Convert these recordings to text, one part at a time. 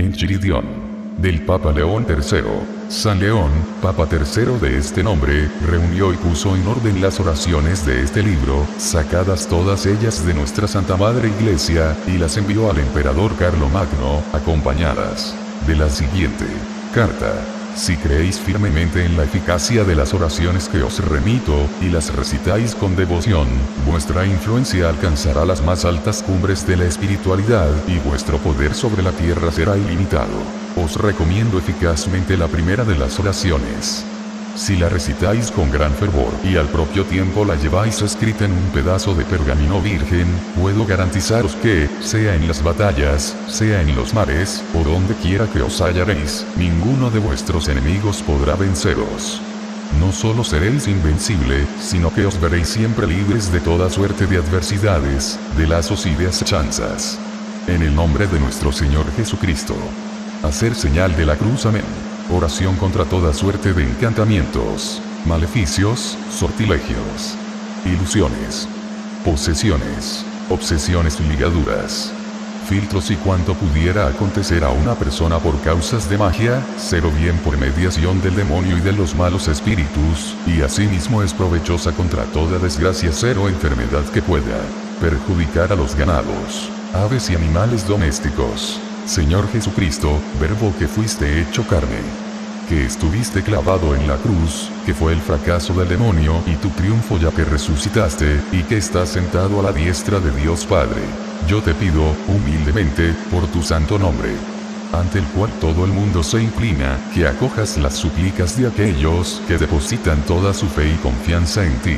Enchiridion. Del Papa León III. San León, Papa III de este nombre, reunió y puso en orden las oraciones de este libro, sacadas todas ellas de nuestra Santa Madre Iglesia, y las envió al emperador Carlomagno, acompañadas de la siguiente carta. Si creéis firmemente en la eficacia de las oraciones que os remito, y las recitáis con devoción, vuestra influencia alcanzará las más altas cumbres de la espiritualidad, y vuestro poder sobre la tierra será ilimitado. Os recomiendo eficazmente la primera de las oraciones. Si la recitáis con gran fervor y al propio tiempo la lleváis escrita en un pedazo de pergamino virgen, puedo garantizaros que, sea en las batallas, sea en los mares, o donde quiera que os hallaréis, ninguno de vuestros enemigos podrá venceros. No solo seréis invencible, sino que os veréis siempre libres de toda suerte de adversidades, de lazos y de acechanzas. En el nombre de nuestro Señor Jesucristo. Hacer señal de la cruz. Amén. Oración contra toda suerte de encantamientos, maleficios, sortilegios, ilusiones, posesiones, obsesiones y ligaduras, filtros y cuanto pudiera acontecer a una persona por causas de magia, ser o bien por mediación del demonio y de los malos espíritus, y asimismo es provechosa contra toda desgracia, ser o enfermedad que pueda perjudicar a los ganados, aves y animales domésticos. Señor Jesucristo, Verbo que fuiste hecho carne, que estuviste clavado en la cruz, que fue el fracaso del demonio y tu triunfo ya que resucitaste, y que estás sentado a la diestra de Dios Padre. Yo te pido, humildemente, por tu santo nombre, ante el cual todo el mundo se inclina, que acojas las súplicas de aquellos que depositan toda su fe y confianza en ti,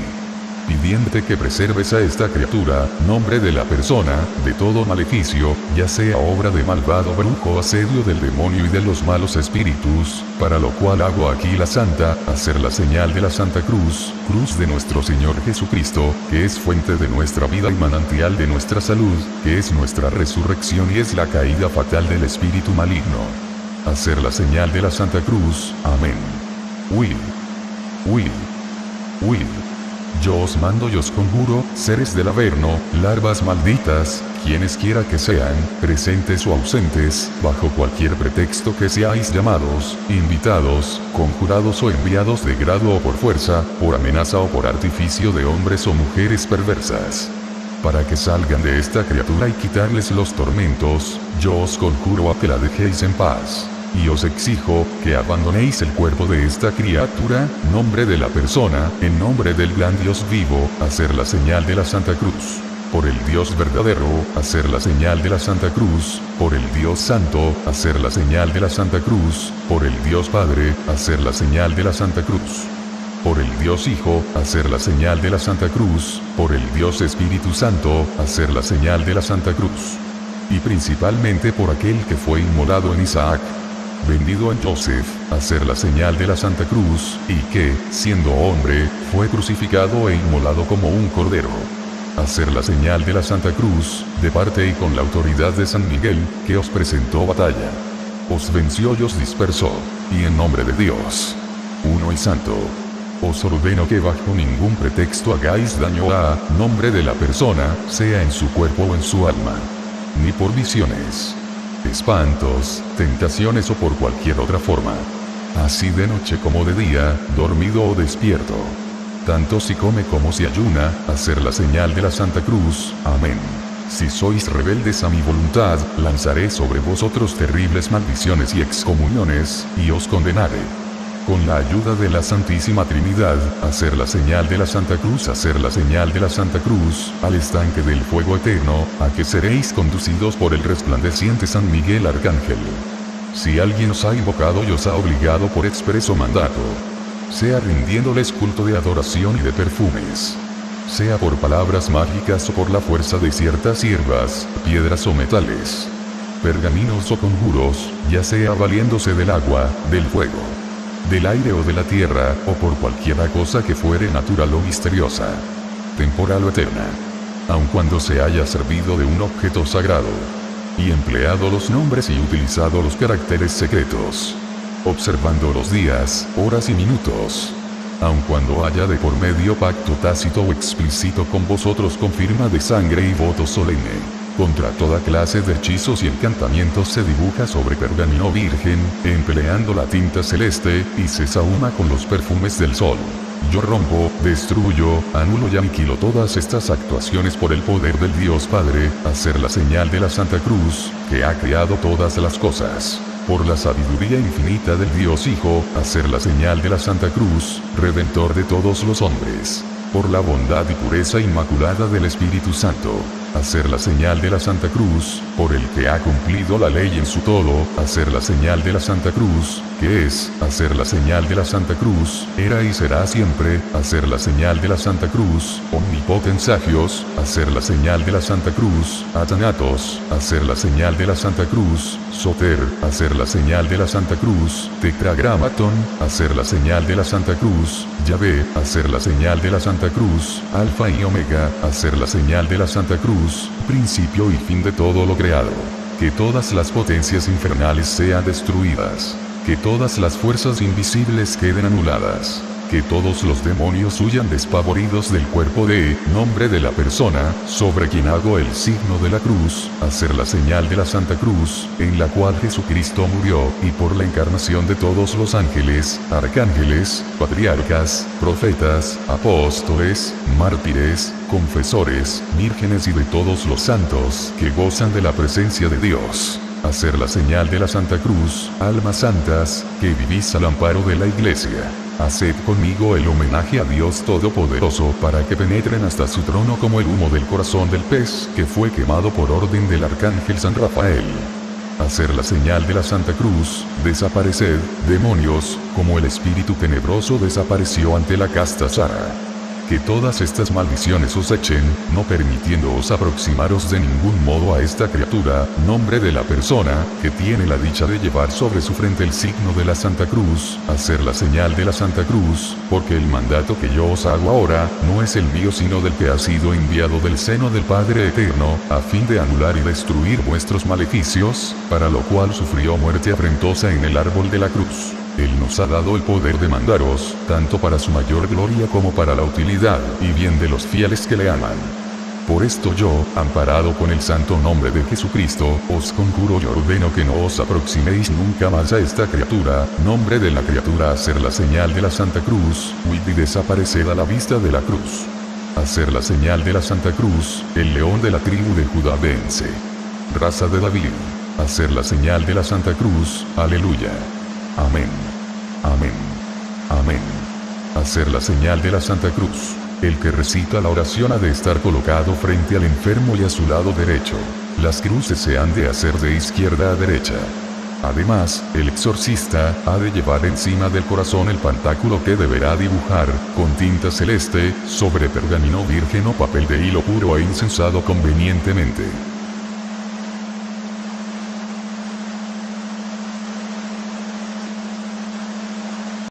pidiéndote que preserves a esta criatura, nombre de la persona, de todo maleficio, ya sea obra de malvado brujo o asedio del demonio y de los malos espíritus, para lo cual hago aquí la santa, hacer la señal de la Santa Cruz, cruz de nuestro Señor Jesucristo, que es fuente de nuestra vida y manantial de nuestra salud, que es nuestra resurrección y es la caída fatal del espíritu maligno. Hacer la señal de la Santa Cruz. Amén. Huid. Huid. Huid. Yo os mando y os conjuro, seres del Averno, larvas malditas, quienes quiera que sean, presentes o ausentes, bajo cualquier pretexto que seáis llamados, invitados, conjurados o enviados de grado o por fuerza, por amenaza o por artificio de hombres o mujeres perversas, para que salgan de esta criatura y quitarles los tormentos, yo os conjuro a que la dejéis en paz. Y os exijo, que abandonéis el cuerpo de esta criatura, nombre de la persona, en nombre del gran Dios vivo, hacer la señal de la Santa Cruz. Por el Dios verdadero, hacer la señal de la Santa Cruz. Por el Dios Santo, hacer la señal de la Santa Cruz. Por el Dios Padre, hacer la señal de la Santa Cruz. Por el Dios Hijo, hacer la señal de la Santa Cruz. Por el Dios Espíritu Santo, hacer la señal de la Santa Cruz. Y principalmente por aquel que fue inmolado en Isaac, vendido en Joseph, hacer la señal de la Santa Cruz, y que, siendo hombre, fue crucificado e inmolado como un cordero. Hacer la señal de la Santa Cruz, de parte y con la autoridad de San Miguel, que os presentó batalla. Os venció y os dispersó, y en nombre de Dios, uno y santo, os ordeno que bajo ningún pretexto hagáis daño a nombre de la persona, sea en su cuerpo o en su alma, ni por visiones, espantos, tentaciones o por cualquier otra forma, así de noche como de día, dormido o despierto, tanto si come como si ayuna, hacer la señal de la Santa Cruz. Amén. Si sois rebeldes a mi voluntad, lanzaré sobre vosotros terribles maldiciones y excomuniones, y os condenaré. Con la ayuda de la Santísima Trinidad, hacer la señal de la Santa Cruz, hacer la señal de la Santa Cruz, al estanque del fuego eterno, a que seréis conducidos por el resplandeciente San Miguel Arcángel. Si alguien os ha invocado y os ha obligado por expreso mandato, sea rindiéndoles culto de adoración y de perfumes, sea por palabras mágicas o por la fuerza de ciertas hierbas, piedras o metales, pergaminos o conjuros, ya sea valiéndose del agua, del fuego, del aire o de la tierra, o por cualquiera cosa que fuere natural o misteriosa, temporal o eterna, aun cuando se haya servido de un objeto sagrado, y empleado los nombres y utilizado los caracteres secretos, observando los días, horas y minutos, aun cuando haya de por medio pacto tácito o explícito con vosotros con firma de sangre y voto solemne. Contra toda clase de hechizos y encantamientos se dibuja sobre pergamino virgen, empleando la tinta celeste, y se sahuma con los perfumes del sol. Yo rompo, destruyo, anulo y aniquilo todas estas actuaciones por el poder del Dios Padre, hacer la señal de la Santa Cruz, que ha creado todas las cosas. Por la sabiduría infinita del Dios Hijo, hacer la señal de la Santa Cruz, Redentor de todos los hombres. Por la bondad y pureza inmaculada del Espíritu Santo, hacer la señal de la Santa Cruz, por el que ha cumplido la ley en su todo, hacer la señal de la Santa Cruz, que es, hacer la señal de la Santa Cruz, era y será siempre, hacer la señal de la Santa Cruz, omnipotens agios, hacer la señal de la Santa Cruz, athanatos, hacer la señal de la Santa Cruz, soter, hacer la señal de la Santa Cruz, tetragramaton, hacer la señal de la Santa Cruz, Yahvé, hacer la señal de la Santa Cruz, Alfa y Omega, hacer la señal de la Santa Cruz, principio y fin de todo lo creado. Que todas las potencias infernales sean destruidas. Que todas las fuerzas invisibles queden anuladas. Que todos los demonios huyan despavoridos del cuerpo de nombre de la persona, sobre quien hago el signo de la cruz, hacer la señal de la Santa Cruz, en la cual Jesucristo murió, y por la encarnación de todos los ángeles, arcángeles, patriarcas, profetas, apóstoles, mártires, confesores, vírgenes y de todos los santos que gozan de la presencia de Dios. Hacer la señal de la Santa Cruz, almas santas, que vivís al amparo de la Iglesia. Haced conmigo el homenaje a Dios Todopoderoso para que penetren hasta su trono como el humo del corazón del pez que fue quemado por orden del arcángel San Rafael. Hacer la señal de la Santa Cruz, desapareced, demonios, como el espíritu tenebroso desapareció ante la casta Sara. Que todas estas maldiciones os echen, no permitiéndoos aproximaros de ningún modo a esta criatura, nombre de la persona, que tiene la dicha de llevar sobre su frente el signo de la Santa Cruz, hacer la señal de la Santa Cruz, porque el mandato que yo os hago ahora, no es el mío sino del que ha sido enviado del seno del Padre Eterno, a fin de anular y destruir vuestros maleficios, para lo cual sufrió muerte afrentosa en el árbol de la cruz. Él nos ha dado el poder de mandaros, tanto para su mayor gloria como para la utilidad y bien de los fieles que le aman. Por esto yo, amparado con el santo nombre de Jesucristo, os conjuro y ordeno que no os aproximéis nunca más a esta criatura, nombre de la criatura hacer la señal de la Santa Cruz, huid y desapareced a la vista de la cruz. Hacer la señal de la Santa Cruz, el león de la tribu de Judá vence. Raza de David. Hacer la señal de la Santa Cruz, aleluya. Amén. Amén. Amén. Hacer la señal de la Santa Cruz. El que recita la oración ha de estar colocado frente al enfermo y a su lado derecho. Las cruces se han de hacer de izquierda a derecha. Además, el exorcista ha de llevar encima del corazón el pantáculo que deberá dibujar, con tinta celeste, sobre pergamino virgen o papel de hilo puro e incensado convenientemente.